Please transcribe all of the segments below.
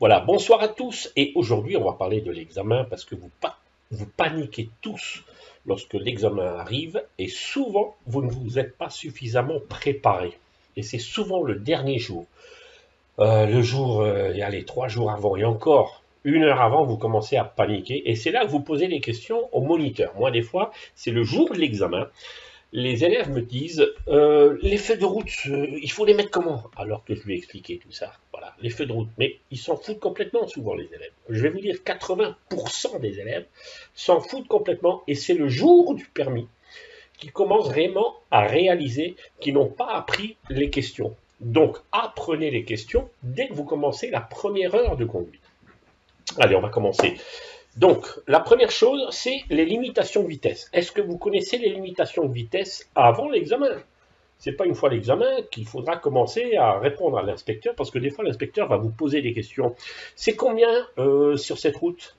Voilà, bonsoir à tous. Et aujourd'hui, on va parler de l'examen parce que vous paniquez tous lorsque l'examen arrive et souvent, vous ne vous êtes pas suffisamment préparé. Et c'est souvent le dernier jour. Le jour, allez, 3 jours avant et encore. 1 heure avant, vous commencez à paniquer et c'est là que vous posez des questions au moniteur. Moi, des fois, c'est le jour de l'examen. Les élèves me disent les feux de route, il faut les mettre comment? Alors que je lui ai expliqué tout ça. Voilà, les feux de route. Mais ils s'en foutent complètement souvent, les élèves. Je vais vous dire, 80% des élèves s'en foutent complètement et c'est le jour du permis qu'ils commencent vraiment à réaliser qu'ils n'ont pas appris les questions. Donc, apprenez les questions dès que vous commencez la première heure de conduite. Allez, on va commencer. Donc, la première chose, c'est les limitations de vitesse. Est-ce que vous connaissez les limitations de vitesse avant l'examen? C'est pas une fois l'examen qu'il faudra commencer à répondre à l'inspecteur, parce que des fois, l'inspecteur va vous poser des questions. C'est combien sur cette route?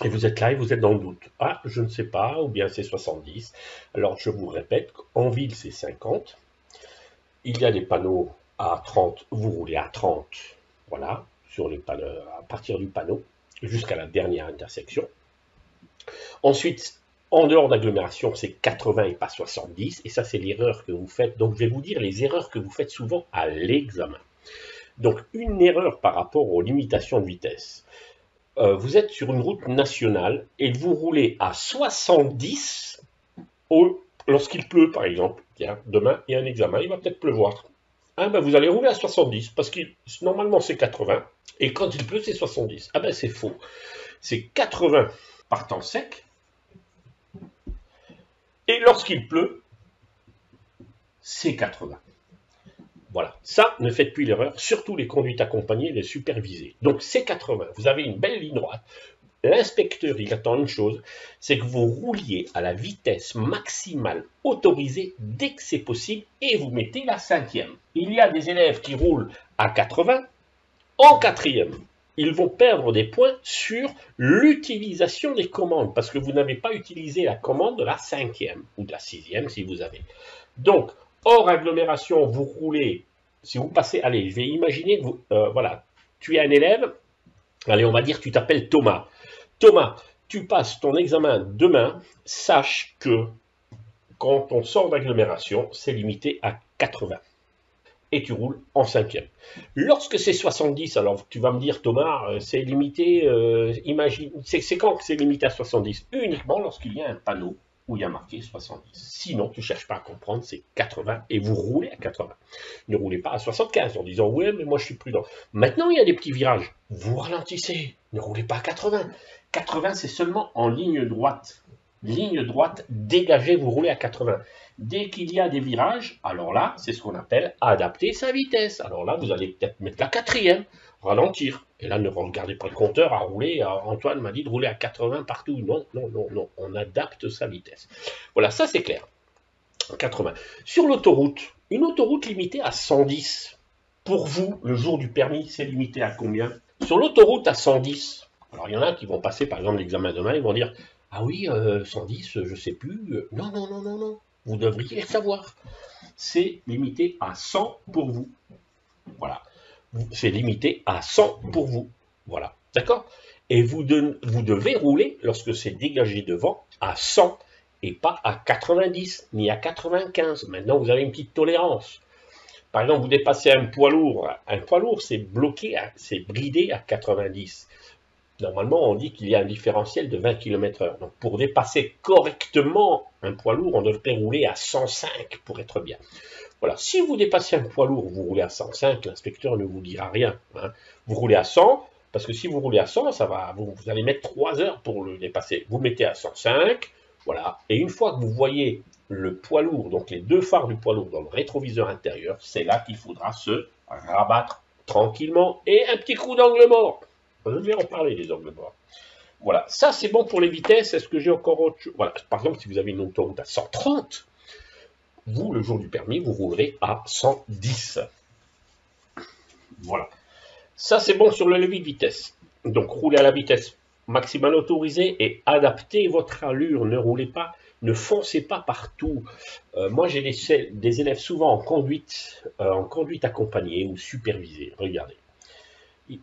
Et vous êtes là et vous êtes dans le doute. Ah, je ne sais pas, ou bien c'est 70. Alors, je vous répète, en ville, c'est 50. Il y a des panneaux à 30, vous roulez à 30. Voilà, sur les panneaux, à partir du panneau jusqu'à la dernière intersection. Ensuite, en dehors d'agglomération, c'est 80 et pas 70. Et ça, c'est l'erreur que vous faites. Donc, je vais vous dire les erreurs que vous faites souvent à l'examen. Donc, une erreur par rapport aux limitations de vitesse. Vous êtes sur une route nationale et vous roulez à 70 lorsqu'il pleut, par exemple. Tiens, demain, il y a un examen, il va peut-être pleuvoir. Ah ben, vous allez rouler à 70 parce que normalement, c'est 80. Et quand il pleut, c'est 70. Ah ben, c'est faux. C'est 80 par temps sec. Et lorsqu'il pleut, c'est 80. Voilà, ça, ne faites plus l'erreur, surtout les conduites accompagnées, les supervisées. Donc c'est 80, vous avez une belle ligne droite. L'inspecteur, il attend une chose, c'est que vous rouliez à la vitesse maximale autorisée dès que c'est possible et vous mettez la 5e. Il y a des élèves qui roulent à 80 en 4e. Ils vont perdre des points sur l'utilisation des commandes parce que vous n'avez pas utilisé la commande de la 5e ou de la 6e si vous avez. Donc, hors agglomération, vous roulez, si vous passez, allez, je vais imaginer, voilà, tu es un élève, allez, on va dire, tu t'appelles Thomas. Thomas, tu passes ton examen demain, sache que quand on sort d'agglomération, c'est limité à 80. Et tu roules en 5e. Lorsque c'est 70, alors tu vas me dire, Thomas, c'est limité, imagine, c'est quand que c'est limité à 70? Uniquement lorsqu'il y a un panneau où il y a marqué 70. Sinon, tu ne cherches pas à comprendre, c'est 80 et vous roulez à 80. Ne roulez pas à 75 en disant, ouais, mais moi je suis prudent. Maintenant, il y a des petits virages. Vous ralentissez, ne roulez pas à 80. 80, c'est seulement en ligne droite. Ligne droite, dégagée, vous roulez à 80. Dès qu'il y a des virages, alors là, c'est ce qu'on appelle adapter sa vitesse. Alors là, vous allez peut-être mettre la 4e, ralentir. Et là, ne regardez pas le compteur à rouler. Antoine m'a dit de rouler à 80 partout. Non, non, non, non. On adapte sa vitesse. Voilà, ça c'est clair. 80. Sur l'autoroute, une autoroute limitée à 110. Pour vous, le jour du permis, c'est limité à combien? Sur l'autoroute à 110. Alors, il y en a qui vont passer, par exemple, l'examen demain, ils vont dire, ah oui, 110, je sais plus. Non, non, non, non, non. Vous devriez le savoir. C'est limité à 100 pour vous. Voilà. C'est limité à 100 pour vous. Voilà. D'accord? Et vous devez rouler, lorsque c'est dégagé devant, à 100 et pas à 90 ni à 95. Maintenant, vous avez une petite tolérance. Par exemple, vous dépassez un poids lourd. Un poids lourd, c'est bloqué, c'est bridé à 90. Normalement, on dit qu'il y a un différentiel de 20 km/h. Donc, pour dépasser correctement un poids lourd, on devrait rouler à 105 pour être bien. Voilà. Si vous dépassez un poids lourd, vous roulez à 105, l'inspecteur ne vous dira rien. Hein. Vous roulez à 100, parce que si vous roulez à 100, ça va, vous allez mettre 3 heures pour le dépasser. Vous mettez à 105, voilà. Et une fois que vous voyez le poids lourd, donc les deux phares du poids lourd dans le rétroviseur intérieur, c'est là qu'il faudra se rabattre tranquillement et un petit coup d'angle mort. Je vais en parler des angles morts. Voilà, ça c'est bon pour les vitesses. Est-ce que j'ai encore autre chose? Voilà, par exemple, si vous avez une autoroute à 130, vous, le jour du permis, vous roulerez à 110. Voilà. Ça c'est bon sur le levier de vitesse. Donc, roulez à la vitesse maximale autorisée et adaptez votre allure. Ne roulez pas, ne foncez pas partout. Moi, j'ai des élèves souvent en conduite accompagnée ou supervisée. Regardez.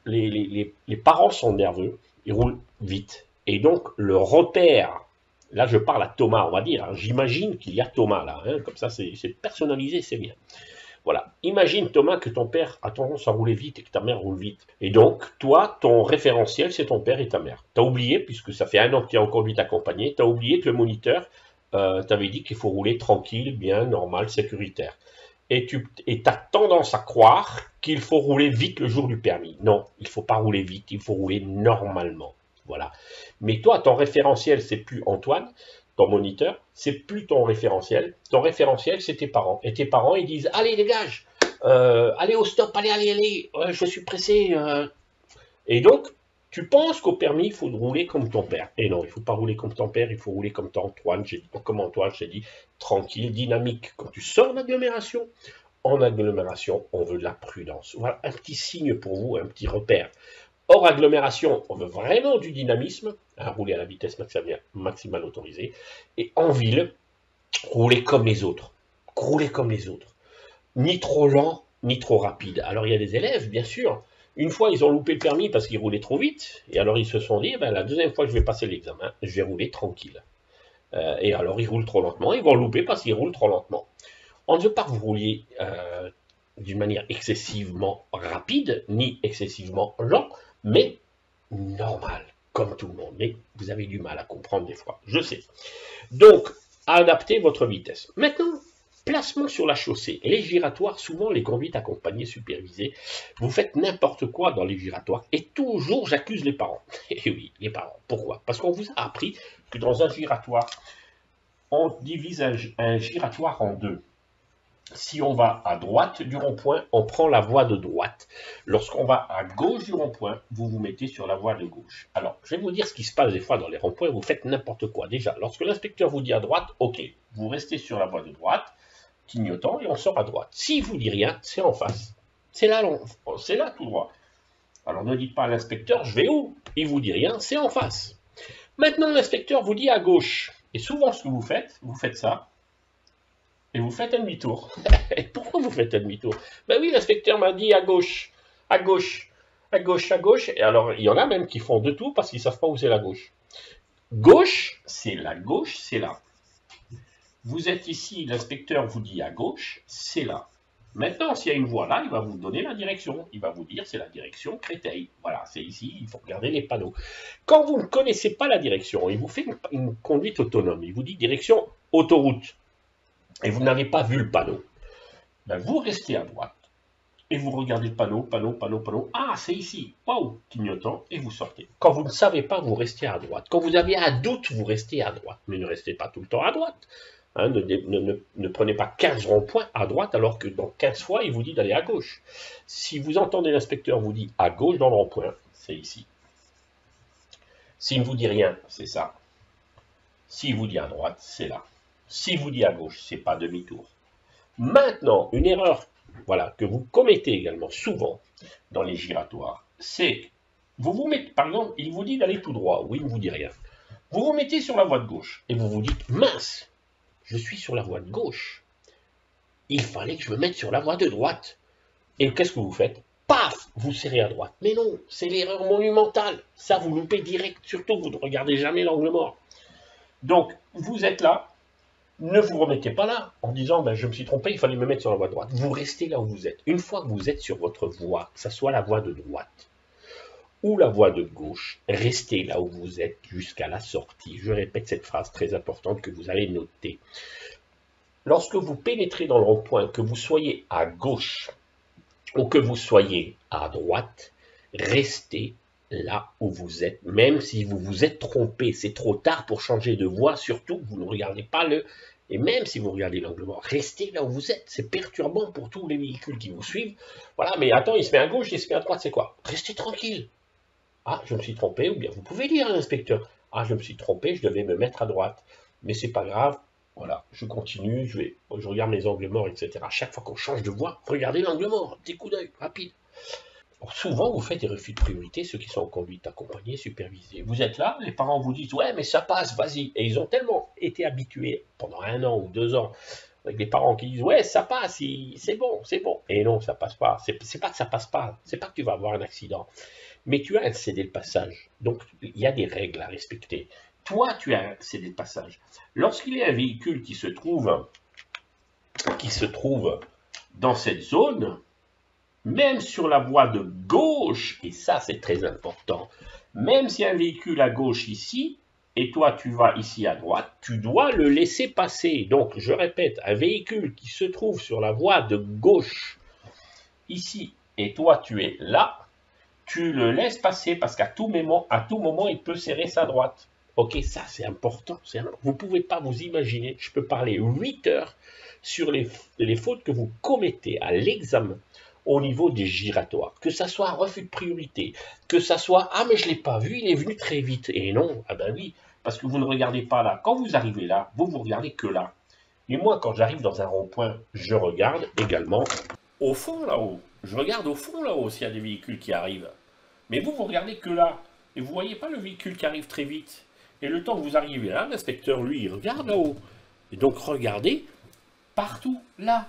les parents sont nerveux, ils roulent vite. Et donc, le repère, là je parle à Thomas, on va dire, hein, j'imagine qu'il y a Thomas là, hein, comme ça c'est personnalisé, c'est bien. Voilà, imagine Thomas que ton père a tendance à rouler vite et que ta mère roule vite. Et donc, toi, ton référentiel, c'est ton père et ta mère. T'as oublié, puisque ça fait 1 an que tu es en conduite accompagnée, t'as oublié que le moniteur t'avait dit qu'il faut rouler tranquille, bien, normal, sécuritaire. Et tu as tendance à croire qu'il faut rouler vite le jour du permis. Non, il ne faut pas rouler vite, il faut rouler normalement. Voilà. Mais toi, ton référentiel, c'est plus Antoine, ton moniteur, c'est plus ton référentiel. Ton référentiel, c'est tes parents. Et tes parents, ils disent, allez, dégage, allez au stop, allez, je suis pressé. Et donc, tu penses qu'au permis, il faut rouler comme ton père. Et non, il ne faut pas rouler comme ton père, il faut rouler comme Antoine. Comme Antoine, j'ai dit, tranquille, dynamique. Quand tu sors d'agglomération, en agglomération, on veut de la prudence. Voilà un petit signe pour vous, un petit repère. Hors agglomération, on veut vraiment du dynamisme, hein, rouler à la vitesse maximale autorisée. Et en ville, rouler comme les autres. Rouler comme les autres. Ni trop lent, ni trop rapide. Alors il y a des élèves, bien sûr. Une fois, ils ont loupé le permis parce qu'ils roulaient trop vite. Et alors ils se sont dit, ben, la deuxième fois que je vais passer l'examen, je vais rouler tranquille. Et alors ils roulent trop lentement. Ils vont louper parce qu'ils roulent trop lentement. On ne veut pas que vous rouliez d'une manière excessivement rapide, ni excessivement lent, mais normal, comme tout le monde. Mais vous avez du mal à comprendre des fois, je sais. Donc, adaptez votre vitesse. Maintenant, placement sur la chaussée. Les giratoires, souvent les conduites accompagnées, supervisées, vous faites n'importe quoi dans les giratoires. Et toujours, j'accuse les parents. Et oui, les parents. Pourquoi? Parce qu'on vous a appris que dans un giratoire, on divise un giratoire en deux. Si on va à droite du rond-point, on prend la voie de droite. Lorsqu'on va à gauche du rond-point, vous vous mettez sur la voie de gauche. Alors, je vais vous dire ce qui se passe des fois dans les ronds-points, vous faites n'importe quoi. Déjà, lorsque l'inspecteur vous dit à droite, ok, vous restez sur la voie de droite, clignotant, et on sort à droite. S'il vous dit rien, c'est en face. C'est là tout droit. Alors ne dites pas à l'inspecteur, je vais où? Il vous dit rien, c'est en face. Maintenant, l'inspecteur vous dit à gauche. Et souvent, ce que vous faites ça, et vous faites un demi-tour. Et pourquoi vous faites un demi-tour? Ben oui, l'inspecteur m'a dit à gauche, à gauche, à gauche, à gauche. Et alors, il y en a même qui font deux tours parce qu'ils ne savent pas où c'est la gauche. Gauche, c'est la gauche, c'est là. Vous êtes ici, l'inspecteur vous dit à gauche, c'est là. Maintenant, s'il y a une voie là, il va vous donner la direction. Il va vous dire c'est la direction Créteil. Voilà, c'est ici, il faut regarder les panneaux. Quand vous ne connaissez pas la direction, il vous fait une conduite autonome. Il vous dit direction autoroute. Et vous n'avez pas vu le panneau, ben vous restez à droite et vous regardez le panneau. Ah, c'est ici. Waouh, clignotant, et vous sortez. Quand vous ne savez pas, vous restez à droite. Quand vous avez un doute, vous restez à droite. Mais ne restez pas tout le temps à droite. Hein, ne prenez pas 15 ronds-points à droite alors que dans 15 fois, il vous dit d'aller à gauche. Si vous entendez l'inspecteur vous dit à gauche dans le rond-point, c'est ici. S'il ne vous dit rien, c'est ça. S'il vous dit à droite, c'est là. S'il vous dit à gauche, c'est pas demi-tour. Maintenant, une erreur voilà, que vous commettez également souvent dans les giratoires, c'est vous vous mettez, par exemple, il vous dit d'aller tout droit, oui, il ne vous dit rien. Vous vous mettez sur la voie de gauche et vous vous dites, mince, je suis sur la voie de gauche. Il fallait que je me mette sur la voie de droite. Et qu'est-ce que vous faites? Paf, vous serrez à droite. Mais non, c'est l'erreur monumentale. Ça, vous loupez direct, surtout vous ne regardez jamais l'angle mort. Donc, vous êtes là. Ne vous remettez pas là en disant ben, je me suis trompé, il fallait me mettre sur la voie de droite. Vous restez là où vous êtes. Une fois que vous êtes sur votre voie, que ce soit la voie de droite ou la voie de gauche, restez là où vous êtes jusqu'à la sortie. Je répète cette phrase très importante que vous allez noter. Lorsque vous pénétrez dans le rond-point, que vous soyez à gauche ou que vous soyez à droite, restez là où vous êtes, même si vous vous êtes trompé, c'est trop tard pour changer de voie, surtout vous ne regardez pas et même si vous regardez l'angle mort, restez là où vous êtes, c'est perturbant pour tous les véhicules qui vous suivent, voilà, mais attends, il se met à gauche, il se met à droite, c'est quoi? Restez tranquille. Ah, je me suis trompé, ou bien vous pouvez dire à l'inspecteur, ah, je me suis trompé, je devais me mettre à droite, mais c'est pas grave, voilà, je continue, je regarde les angles morts, etc. À chaque fois qu'on change de voie, regardez l'angle mort, petit coup d'œil, rapide. Souvent, vous faites des refus de priorité, ceux qui sont en conduite accompagnée, supervisée. Vous êtes là, les parents vous disent « Ouais, mais ça passe, vas-y ». Et ils ont tellement été habitués pendant 1 an ou 2 ans avec des parents qui disent ouais ça passe, c'est bon, c'est bon. Et non, ça passe pas. C'est pas que ça passe pas, c'est pas que tu vas avoir un accident, mais tu as un cédé de passage. Donc il y a des règles à respecter. Toi, tu as un cédé de passage. Lorsqu'il y a un véhicule qui se trouve dans cette zone, même sur la voie de gauche, et ça c'est très important, même s'il y a un véhicule à gauche ici, et toi tu vas ici à droite, tu dois le laisser passer. Donc je répète, un véhicule qui se trouve sur la voie de gauche, ici, et toi tu es là, tu le laisses passer parce qu'à tout moment il peut serrer sa droite. Ok, ça c'est important, vous ne pouvez pas vous imaginer, je peux parler 8 heures sur les fautes que vous commettez à l'examen au niveau des giratoires, que ça soit un refus de priorité, que ça soit « Ah, mais je ne l'ai pas vu, il est venu très vite ». Et non, ah ben oui, parce que vous ne regardez pas là. Quand vous arrivez là, vous regardez que là. Et moi, quand j'arrive dans un rond-point, je regarde également au fond là-haut. Je regarde au fond là-haut s'il y a des véhicules qui arrivent. Mais vous regardez que là. Et vous ne voyez pas le véhicule qui arrive très vite. Et le temps que vous arrivez là, l'inspecteur, lui, il regarde là-haut. Et donc, regardez partout là.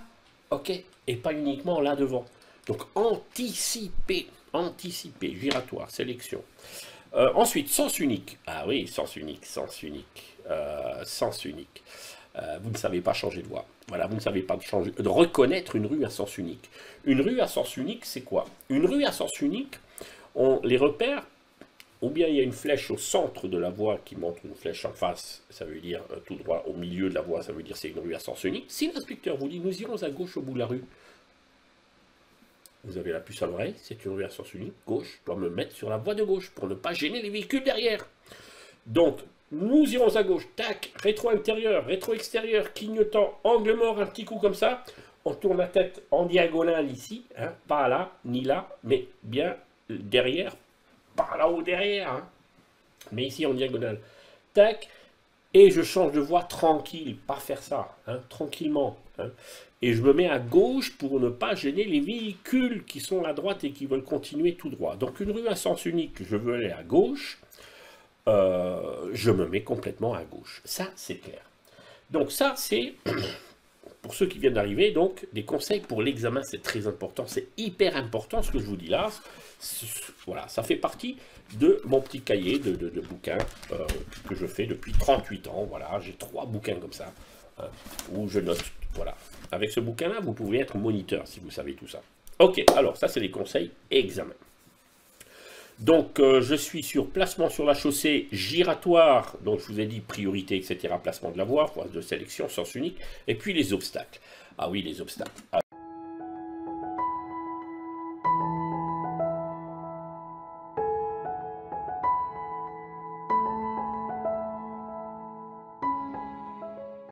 Ok. Et pas uniquement là devant. Donc, anticiper, giratoire, sélection. Ensuite, sens unique. Ah oui, sens unique. Vous ne savez pas changer de voie. Voilà, vous ne savez pas reconnaître une rue à sens unique. Une rue à sens unique, c'est quoi? Une rue à sens unique, on les repère, ou bien il y a une flèche au centre de la voie qui montre une flèche en face, ça veut dire tout droit au milieu de la voie, ça veut dire c'est une rue à sens unique. Si l'inspecteur vous dit, nous irons à gauche au bout de la rue, vous avez la puce à l'oreille, c'est une rue à sens unique, gauche, je dois me mettre sur la voie de gauche pour ne pas gêner les véhicules derrière. Donc, nous irons à gauche, tac, rétro intérieur, rétro extérieur, clignotant, angle mort, un petit coup comme ça, on tourne la tête en diagonale ici, hein, pas là, ni là, mais bien derrière, pas là-haut derrière, hein, mais ici en diagonale, tac, et je change de voie tranquille, pas faire ça, hein, tranquillement, hein. Et je me mets à gauche pour ne pas gêner les véhicules qui sont à droite et qui veulent continuer tout droit. Donc une rue à sens unique, je veux aller à gauche, je me mets complètement à gauche. Ça, c'est clair. Donc ça, c'est, pour ceux qui viennent d'arriver, donc des conseils pour l'examen, c'est très important, c'est hyper important ce que je vous dis là. Voilà, ça fait partie de mon petit cahier de bouquins que je fais depuis 38 ans. Voilà, j'ai 3 bouquins comme ça, hein, où je note, voilà. Avec ce bouquin-là, vous pouvez être moniteur si vous savez tout ça. Ok, alors ça c'est les conseils examen. Donc je suis sur placement sur la chaussée, giratoire, donc je vous ai dit priorité, etc. Placement de la voie, phase de sélection, sens unique, et puis les obstacles. Ah oui, les obstacles.